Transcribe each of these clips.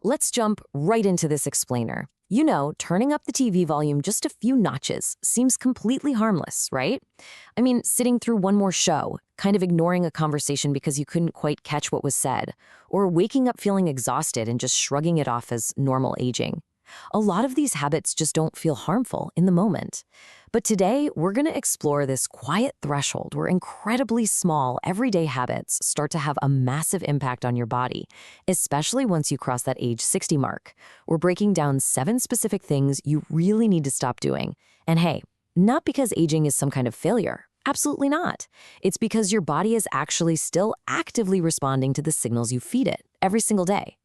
Let's jump right into this explainer. You know, turning up the TV volume just a few notches seems completely harmless, right? I mean, sitting through one more show, kind of ignoring a conversation because you couldn't quite catch what was said, or waking up feeling exhausted and just shrugging it off as normal aging. A lot of these habits just don't feel harmful in the moment. But today, we're going to explore this quiet threshold where incredibly small, everyday habits start to have a massive impact on your body, especially once you cross that age 60 mark. We're breaking down 7 specific things you really need to stop doing. And hey, not because aging is some kind of failure. Absolutely not. It's because your body is actually still actively responding to the signals you feed it every single day.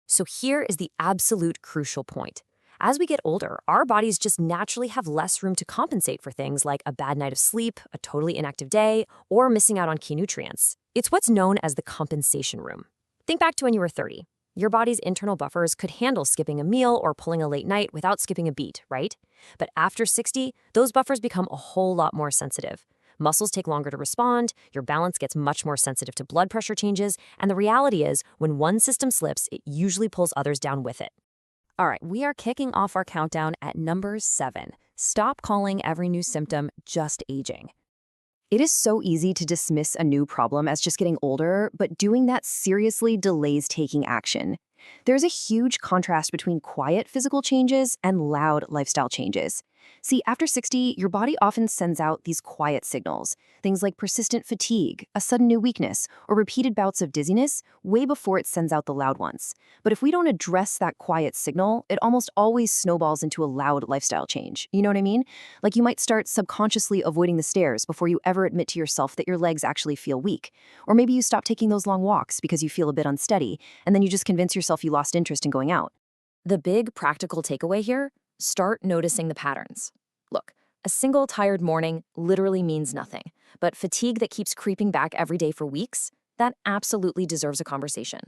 So here is the absolute crucial point. As we get older, our bodies just naturally have less room to compensate for things like a bad night of sleep, a totally inactive day, or missing out on key nutrients. It's what's known as the compensation room. Think back to when you were 30. Your body's internal buffers could handle skipping a meal or pulling a late night without skipping a beat, right? But after 60, those buffers become a whole lot more sensitive. Muscles take longer to respond, your balance gets much more sensitive to blood pressure changes, and the reality is, when one system slips, it usually pulls others down with it. All right, we are kicking off our countdown at number 7. Stop calling every new symptom just aging. It is so easy to dismiss a new problem as just getting older, but doing that seriously delays taking action. There's a huge contrast between quiet physical changes and loud lifestyle changes. See, after 60, your body often sends out these quiet signals, things like persistent fatigue, a sudden new weakness, or repeated bouts of dizziness, way before it sends out the loud ones. But if we don't address that quiet signal, it almost always snowballs into a loud lifestyle change. You know what I mean? Like you might start subconsciously avoiding the stairs before you ever admit to yourself that your legs actually feel weak. Or maybe you stop taking those long walks because you feel a bit unsteady, and then you just convince yourself you lost interest in going out. The big practical takeaway here? Start noticing the patterns. Look, a single tired morning literally means nothing, but fatigue that keeps creeping back every day for weeks, that absolutely deserves a conversation.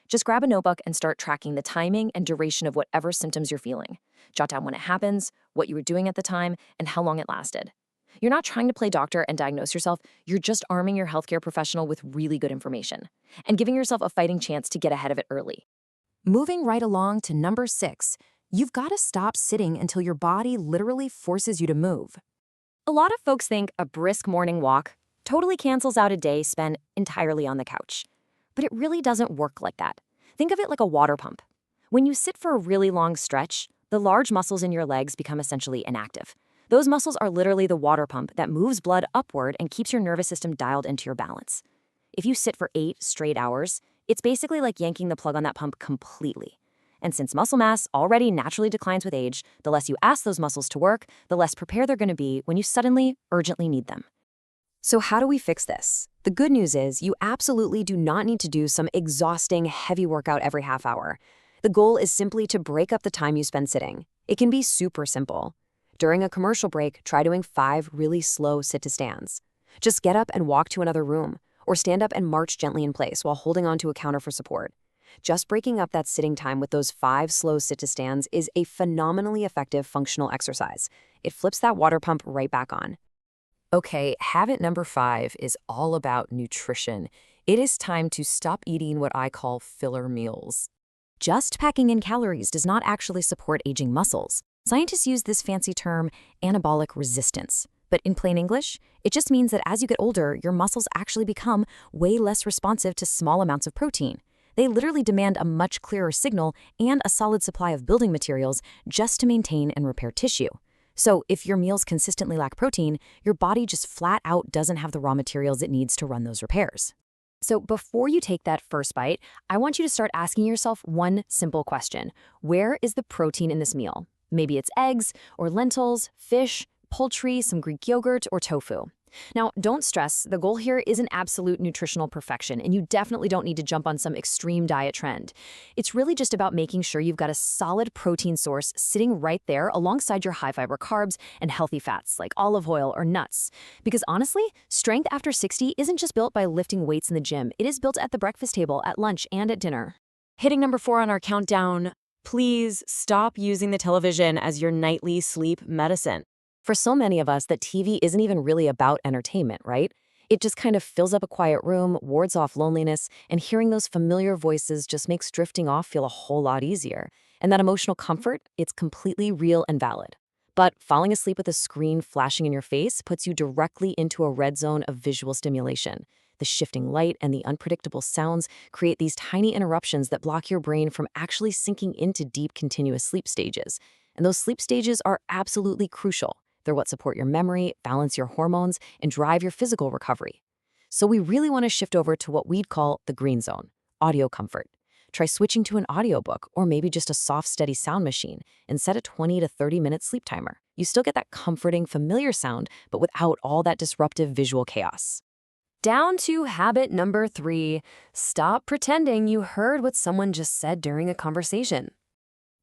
Just grab a notebook and start tracking the timing and duration of whatever symptoms you're feeling. Jot down when it happens, what you were doing at the time, and how long it lasted. You're not trying to play doctor and diagnose yourself, you're just arming your healthcare professional with really good information and giving yourself a fighting chance to get ahead of it early. Moving right along to number 6, you've got to stop sitting until your body literally forces you to move. A lot of folks think a brisk morning walk totally cancels out a day spent entirely on the couch. But it really doesn't work like that. Think of it like a water pump. When you sit for a really long stretch, the large muscles in your legs become essentially inactive. Those muscles are literally the water pump that moves blood upward and keeps your nervous system dialed into your balance. If you sit for 8 straight hours, it's basically like yanking the plug on that pump completely. And since muscle mass already naturally declines with age, the less you ask those muscles to work, the less prepared they're going to be when you suddenly, urgently need them. So how do we fix this? The good news is you absolutely do not need to do some exhausting, heavy workout every half hour. The goal is simply to break up the time you spend sitting. It can be super simple. During a commercial break, try doing 5 really slow sit-to-stands. Just get up and walk to another room, or stand up and march gently in place while holding onto a counter for support. Just breaking up that sitting time with those 5 slow sit-to-stands is a phenomenally effective functional exercise. It flips that water pump right back on. Okay, habit number 5 is all about nutrition. It is time to stop eating what I call filler meals. Just packing in calories does not actually support aging muscles. Scientists use this fancy term anabolic resistance. But in plain English, it just means that as you get older, your muscles actually become way less responsive to small amounts of protein. They literally demand a much clearer signal and a solid supply of building materials just to maintain and repair tissue. So if your meals consistently lack protein, your body just flat out doesn't have the raw materials it needs to run those repairs. So before you take that first bite, I want you to start asking yourself one simple question. Where is the protein in this meal? Maybe it's eggs or lentils, fish, poultry, some Greek yogurt, or tofu. Now, don't stress, the goal here isn't absolute nutritional perfection, and you definitely don't need to jump on some extreme diet trend. It's really just about making sure you've got a solid protein source sitting right there alongside your high-fiber carbs and healthy fats like olive oil or nuts. Because honestly, strength after 60 isn't just built by lifting weights in the gym, it is built at the breakfast table, at lunch, and at dinner. Hitting number 4 on our countdown, please stop using the television as your nightly sleep medicine. For so many of us, that TV isn't even really about entertainment, right? It just kind of fills up a quiet room, wards off loneliness, and hearing those familiar voices just makes drifting off feel a whole lot easier. And that emotional comfort, it's completely real and valid. But falling asleep with a screen flashing in your face puts you directly into a red zone of visual stimulation. The shifting light and the unpredictable sounds create these tiny interruptions that block your brain from actually sinking into deep, continuous sleep stages. And those sleep stages are absolutely crucial. They're what support your memory, balance your hormones, and drive your physical recovery. So we really want to shift over to what we'd call the green zone, audio comfort. Try switching to an audiobook or maybe just a soft, steady sound machine and set a 20 to 30-minute sleep timer. You still get that comforting, familiar sound, but without all that disruptive visual chaos. Down to habit number 3, stop pretending you heard what someone just said during a conversation.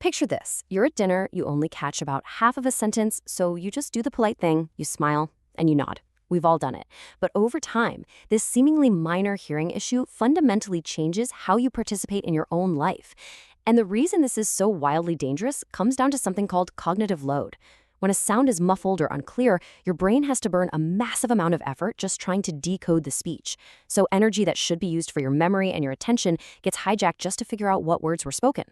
Picture this. You're at dinner, you only catch about half of a sentence, so you just do the polite thing, you smile, and you nod. We've all done it. But over time, this seemingly minor hearing issue fundamentally changes how you participate in your own life. And the reason this is so wildly dangerous comes down to something called cognitive load. When a sound is muffled or unclear, your brain has to burn a massive amount of effort just trying to decode the speech. So energy that should be used for your memory and your attention gets hijacked just to figure out what words were spoken.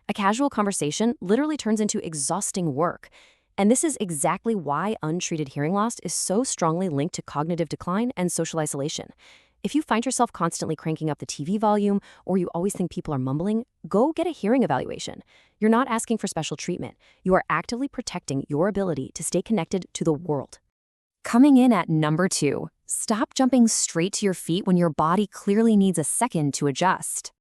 A casual conversation literally turns into exhausting work. And this is exactly why untreated hearing loss is so strongly linked to cognitive decline and social isolation. If you find yourself constantly cranking up the TV volume or you always think people are mumbling, go get a hearing evaluation. You're not asking for special treatment. You are actively protecting your ability to stay connected to the world. Coming in at number 2, stop jumping straight to your feet when your body clearly needs a second to adjust.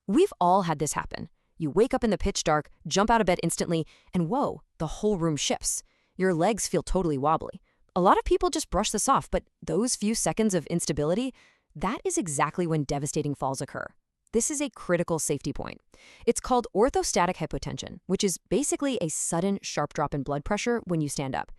We've all had this happen. You wake up in the pitch dark, jump out of bed instantly, and whoa, the whole room shifts. Your legs feel totally wobbly. A lot of people just brush this off, but those few seconds of instability, that is exactly when devastating falls occur. This is a critical safety point. It's called orthostatic hypotension, which is basically a sudden, sharp drop in blood pressure when you stand up.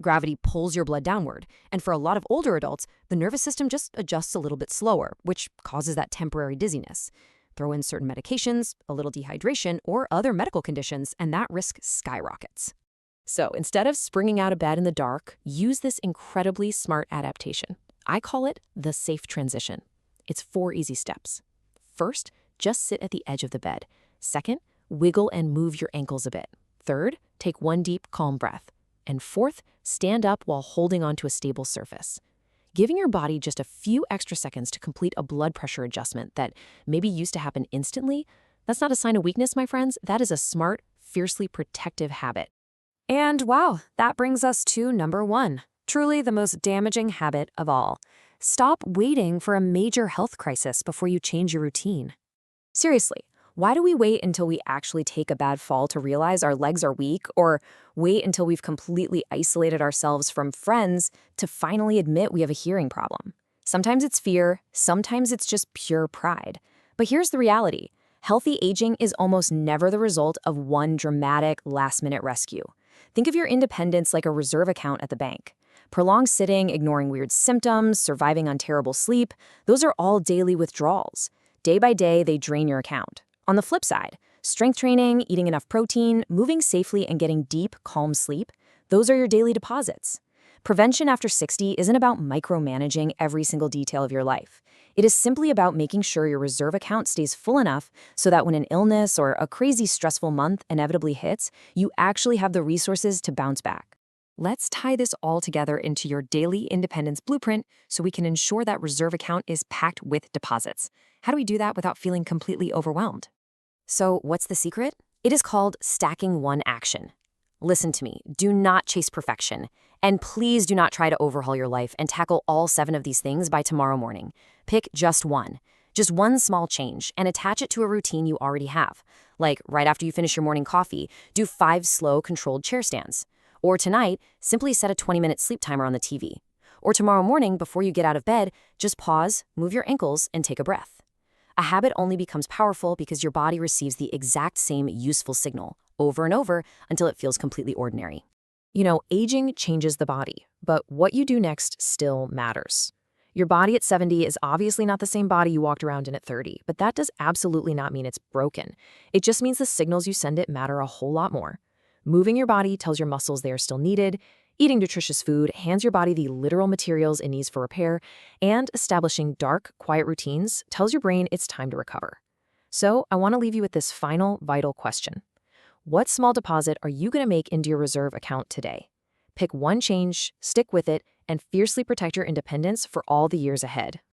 Gravity pulls your blood downward, and for a lot of older adults, the nervous system just adjusts a little bit slower, which causes that temporary dizziness. Throw in certain medications, a little dehydration, or other medical conditions, and that risk skyrockets. So instead of springing out of bed in the dark, use this incredibly smart adaptation. I call it the safe transition. It's 4 easy steps. First, just sit at the edge of the bed. Second, wiggle and move your ankles a bit. Third, take 1 deep, calm breath. And fourth, stand up while holding onto a stable surface. Giving your body just a few extra seconds to complete a blood pressure adjustment that maybe used to happen instantly, that's not a sign of weakness, my friends. That is a smart, fiercely protective habit. And wow, that brings us to number 1, truly the most damaging habit of all. Stop waiting for a major health crisis before you change your routine. Seriously, why do we wait until we actually take a bad fall to realize our legs are weak, or wait until we've completely isolated ourselves from friends to finally admit we have a hearing problem? Sometimes it's fear, sometimes it's just pure pride. But here's the reality. Healthy aging is almost never the result of one dramatic last-minute rescue. Think of your independence like a reserve account at the bank. Prolonged sitting, ignoring weird symptoms, surviving on terrible sleep, those are all daily withdrawals. Day by day, they drain your account. On the flip side, strength training, eating enough protein, moving safely, and getting deep, calm sleep, those are your daily deposits. Prevention after 60 isn't about micromanaging every single detail of your life. It is simply about making sure your reserve account stays full enough so that when an illness or a crazy stressful month inevitably hits, you actually have the resources to bounce back. Let's tie this all together into your daily independence blueprint so we can ensure that reserve account is packed with deposits. How do we do that without feeling completely overwhelmed? So what's the secret? It is called stacking one action. Listen to me, do not chase perfection. And please do not try to overhaul your life and tackle all 7 of these things by tomorrow morning. Pick just one small change, and attach it to a routine you already have. Like right after you finish your morning coffee, do 5 slow, controlled chair stands. Or tonight, simply set a 20-minute sleep timer on the TV. Or tomorrow morning, before you get out of bed, just pause, move your ankles, and take a breath. A habit only becomes powerful because your body receives the exact same useful signal over and over until it feels completely ordinary. You know, aging changes the body, but what you do next still matters. Your body at 70 is obviously not the same body you walked around in at 30, but that does absolutely not mean it's broken. It just means the signals you send it matter a whole lot more. Moving your body tells your muscles they are still needed, Eating nutritious food hands your body the literal materials it needs for repair, and establishing dark, quiet routines tells your brain it's time to recover. So, I want to leave you with this final, vital question. What small deposit are you going to make into your reserve account today? Pick one change, stick with it, and fiercely protect your independence for all the years ahead.